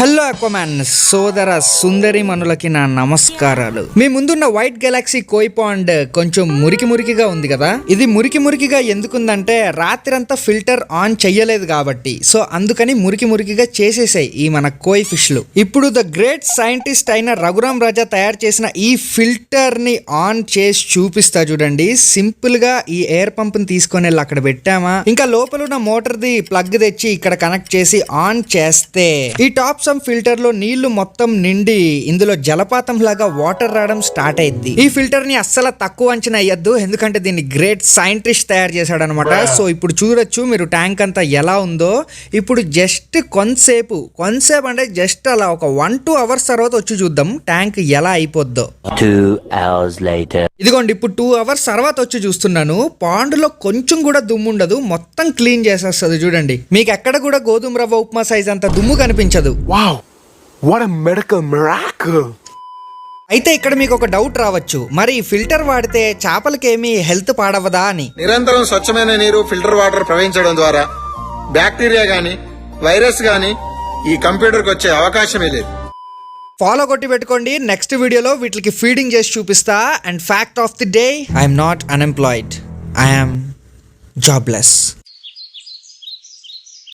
Hello అక్వామ్యాన్ సోదర సుందరి మనులకి నా నమస్కారాలు. మీ ముందున్న వైట్ గెలాక్సీ కోయి పాండ్ కొంచెం మురికిగా ఉంది కదా. ఇది మురికిగా ఎందుకుందంటే రాత్రంతా ఫిల్టర్ ఆన్ చెయ్యలేదు కాబట్టి. సో అందుకని మురికిగా చేసేసాయి ఈ మన కోయి ఫిష్లు. ఇప్పుడు ద గ్రేట్ సైంటిస్ట్ అయిన రఘురామ్ రాజా తయారు చేసిన ఈ ఫిల్టర్ ని ఆన్ చేసి చూపిస్తా చూడండి. సింపుల్ గా ఈ ఎయిర్ పంప్ ని తీసుకొని వెళ్ళి అక్కడ పెట్టామా, ఇంకా లోపల ఉన్న మోటార్ ది ప్లగ్ తెచ్చి ఇక్కడ కనెక్ట్ చేసి ఆన్ చేస్తే ఈ టాప్ సమ్ ఫిల్టర్ లో నీళ్లు మొత్తం నిండి ఇందులో జలపాతం లాగా వాటర్ రావడం స్టార్ట్ అయింది. ఈ ఫిల్టర్ ని అస్సలు తక్కువ అంచనా అయ్యద్దు, ఎందుకంటే దీన్ని గ్రేట్ సైంటిస్ట్ తయారు చేశాడు అనమాట. సో ఇప్పుడు చూడొచ్చు మీరు ట్యాంక్ అంతా ఎలా ఉందో. ఇప్పుడు జస్ట్ కొంతసేపు అంటే జస్ట్ అలా ఒక 1-2 అవర్స్ తర్వాత వచ్చి చూద్దాం ట్యాంక్ ఎలా అయిపోద్దో. 2 hours later. ఇదిగోండి ఇప్పుడు 2 అవర్స్ తర్వాత వచ్చి చూస్తున్నాను. పాండులో కొంచెం కూడా దుమ్ము ఉండదు, మొత్తం క్లీన్ చేసేస్తుంది చూడండి. మీకు ఎక్కడ కూడా గోధుమ రవ్వ ఉప్మా సైజ్ అంత దుమ్ము కనిపించదు. Wow, what a medical miracle. అయితే ఇక్కడ మీకు ఒక డౌట్ రావచ్చు, మరి ఫిల్టర్ వాడితే చేపలకేమీ హెల్త్ పాడవదా అని. నిరంతరం స్వచ్ఛమైన నీరు ఫిల్టర్ వాటర్ ప్రవహించడం ద్వారా బ్యాక్టీరియా గాని వైరస్ గాని ఈ కంప్యూటర్కి వచ్చే అవకాశమే లేదు. ఫాలో కొట్టి పెట్టుకోండి. నెక్స్ట్ వీడియోలో వీటికి ఫీడింగ్ చేసి చూపిస్తా. And fact of the day, I'm not unemployed, I'm jobless.